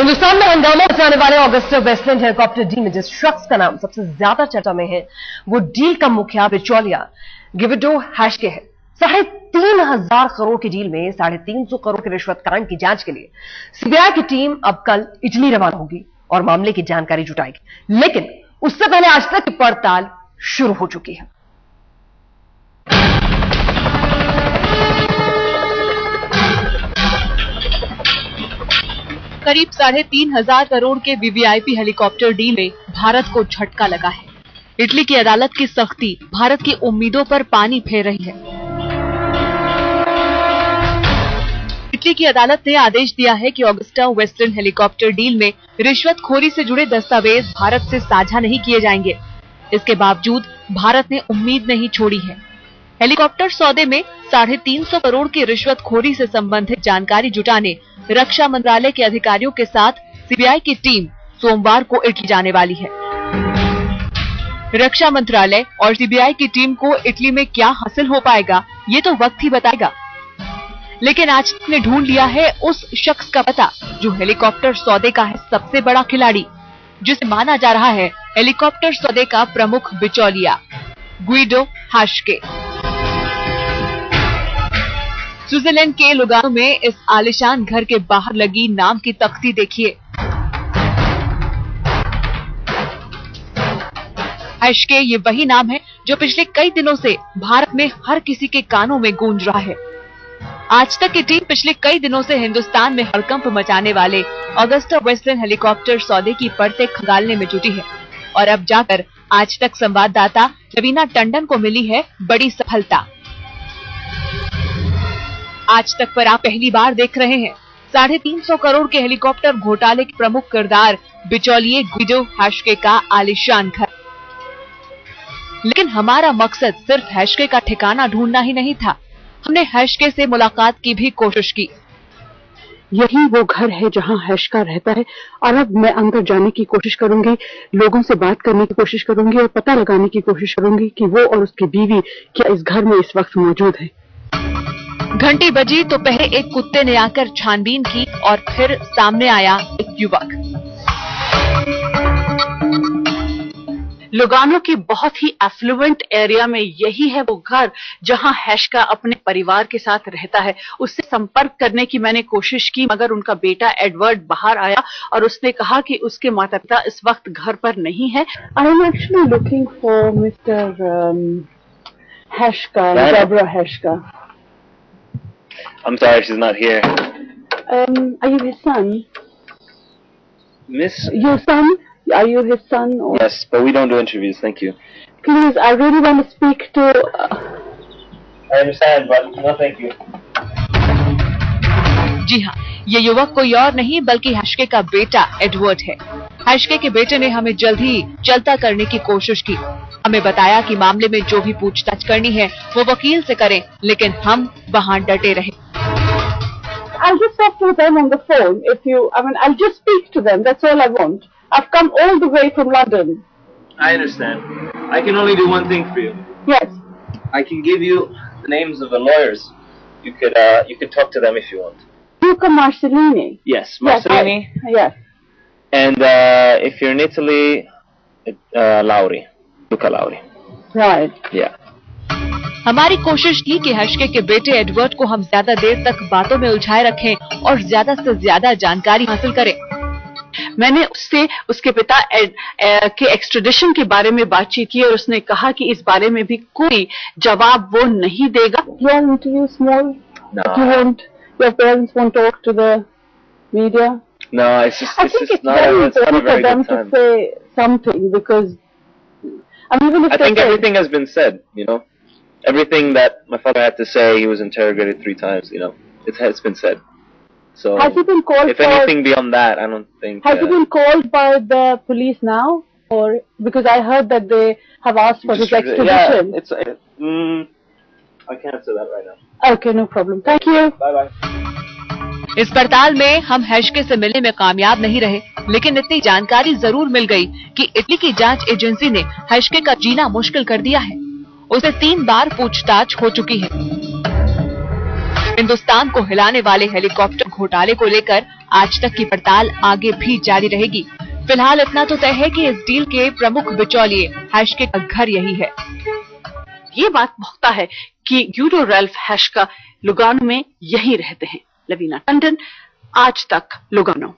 हिंदुस्तान में हंगामा मचाने वाले ऑगस्टा वेस्टलैंड हेलीकॉप्टर डील में जिस शख्स का नाम सबसे ज्यादा चर्चा में है वो डील का मुखिया बिचौलिया गिविडो हैशके है। 3,500 करोड़ की डील में 350 करोड़ के रिश्वत कांड की जांच के लिए सीबीआई की टीम अब कल इटली रवाना होगी और मामले की जानकारी जुटाएगी, लेकिन उससे पहले आज तक की पड़ताल शुरू हो चुकी है। करीब 3,500 करोड़ के वीवीआईपी हेलीकॉप्टर डील में भारत को झटका लगा है। इटली की अदालत की सख्ती भारत की उम्मीदों पर पानी फेर रही है। इटली की अदालत ने आदेश दिया है कि ऑगस्टा वेस्टलैंड हेलीकॉप्टर डील में रिश्वतखोरी से जुड़े दस्तावेज भारत से साझा नहीं किए जाएंगे। इसके बावजूद भारत ने उम्मीद नहीं छोड़ी है। हेलीकॉप्टर सौदे में 350 करोड़ की रिश्वतखोरी से संबंधित जानकारी जुटाने रक्षा मंत्रालय के अधिकारियों के साथ सीबीआई की टीम सोमवार को इटली जाने वाली है। रक्षा मंत्रालय और सीबीआई की टीम को इटली में क्या हासिल हो पाएगा ये तो वक्त ही बताएगा, लेकिन आज ने ढूंढ लिया है उस शख्स का पता जो हेलीकॉप्टर सौदे का है सबसे बड़ा खिलाड़ी, जिसे माना जा रहा है हेलीकॉप्टर सौदे का प्रमुख बिचौलिया गिविडो हैशके। स्विट्जरलैंड के लुगानो में इस आलिशान घर के बाहर लगी नाम की तख्ती देखिए। हैशके ये वही नाम है जो पिछले कई दिनों से भारत में हर किसी के कानों में गूंज रहा है। आज तक की टीम पिछले कई दिनों से हिंदुस्तान में हड़कंप मचाने वाले ऑगस्टा वेस्टलैंड हेलीकॉप्टर सौदे की परतें खंगालने में जुटी है और अब जाकर आज तक संवाददाता रवीना टंडन को मिली है बड़ी सफलता। आज तक पर आप पहली बार देख रहे हैं 350 करोड़ के हेलीकॉप्टर घोटाले के प्रमुख किरदार बिचौलिए गिविडो हैशके का आलिशान घर। लेकिन हमारा मकसद सिर्फ हैशके का ठिकाना ढूंढना ही नहीं था, हमने हैशके से मुलाकात की भी कोशिश की। यही वो घर है जहां हैशका रहता है और अब मैं अंदर जाने की कोशिश करूंगी, लोगों से बात करने की कोशिश करूंगी और पता लगाने की कोशिश करूंगी कि वो और उसकी बीवी क्या इस घर में इस वक्त मौजूद है। घंटी बजी तो पहले एक कुत्ते ने आकर छानबीन की और फिर सामने आया एक युवक। लुगानो की बहुत ही एफ्लुएंट एरिया में यही है वो घर जहां हैशका अपने परिवार के साथ रहता है। उससे संपर्क करने की मैंने कोशिश की मगर उनका बेटा एडवर्ड बाहर आया और उसने कहा कि उसके माता पिता इस वक्त घर पर नहीं है। I am actually looking for mister Hashka, Debra Hashka. I'm sorry, she's not here. Are you his son? Miss? Your son? Are you his son? Or? Yes, but we don't do interviews, thank you. Please, I really want to speak to... I understand, but no thank you. जी हाँ, ये युवक कोई और नहीं बल्कि हैशके का बेटा Edward है। हैशके के बेटे ने हमें जल्द ही चलता करने की कोशिश की। हमें बताया कि मामले में जो भी पूछताछ करनी है वो वकील से करें, लेकिन हम वहाँ डटे रहे। I'll just talk to them on the phone if you, I'll just speak to them, that's all I want. I've come all the way from London. I understand. I can only do one thing for you. Yes. I can give you the names of the lawyers. You could talk to them if you want. Luca Marcellini. Yes, Marcellini. Yes. And if you're in Italy, Lauri. Luca Lauri. Right. Yeah. हमारी कोशिश थी कि हैशके के बेटे Edward को हम ज्यादा देर तक बातों में उलझाए रखें और ज्यादा से ज्यादा जानकारी हासिल करें। मैंने उससे उसके पिता के एक्सट्रेडिशन के बारे में बातचीत की और उसने कहा कि इस बारे में भी कोई जवाब वो नहीं देगा। Your parents won't talk to the media? No, it's just, I think it's very important for them to say something because even if I think everything has been said, you know. Everything that my father had to say, he was interrogated 3 times, you know. It has been said. So, has he been called if anything beyond that, I don't think... Has he been called by the police now? Or because I heard that they have asked for his extradition. Yeah, I can't say that right now. Okay, no problem. Thank you. Bye-bye. इस पड़ताल में हम हैशके से मिलने में कामयाब नहीं रहे, लेकिन इतनी जानकारी जरूर मिल गई कि इटली की जांच एजेंसी ने हैशके का जीना मुश्किल कर दिया है। उसे 3 बार पूछताछ हो चुकी है। हिंदुस्तान को हिलाने वाले हेलीकॉप्टर घोटाले को लेकर आज तक की पड़ताल आगे भी जारी रहेगी। फिलहाल इतना तो तय है कि इस डील के प्रमुख बिचौलिए हैशके का घर यही है। ये बात भुगता है कि यूरो रैल्फ हैशका लुगानो में यही रहते हैं। लवीना टंडन, आज तक, लुगानो।